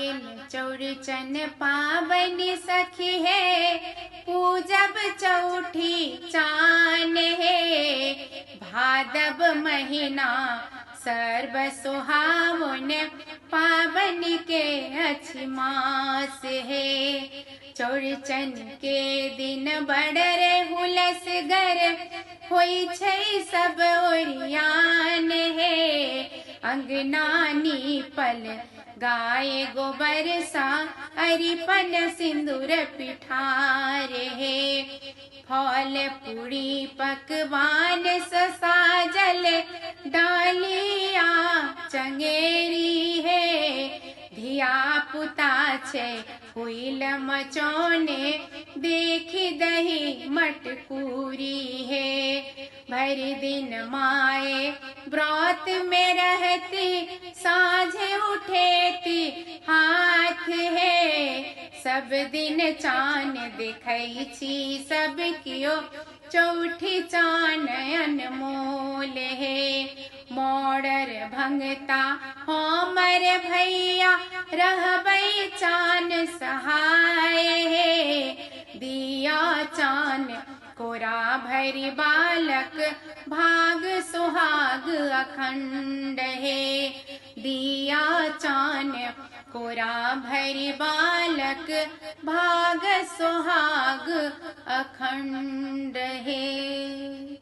Oil Chaurchan पावन सखी है, पूजब चौठी चान है। भादव महीना सर्व सुहावन, पावन के अच्छी मास है। चौरचन के दिन बड़रे हुलस गर, होई छै सब ओरियान है। अंगना नीपल गाय गोबर सा, अरिपन सिंदूर पिठार है। फल पूरी पकवान साजल, डालिया चंगेरी है। धिया पुता छे हुइल मचौने, देखी दही मटकूरी है। भर दिन माए व्रत में रहती, साझे उठेती हाथ है। सब दिन चान देखै छी सब कियो, चौठी चान अनमोल है। मोड़र भंगता हमर भैया, रहबै चान सहाय है। दिया चान कोरा भरी बालक, भाग सुहाग अखंड है। दिया चान कोरा भरी बालक, भाग सुहाग अखंड है।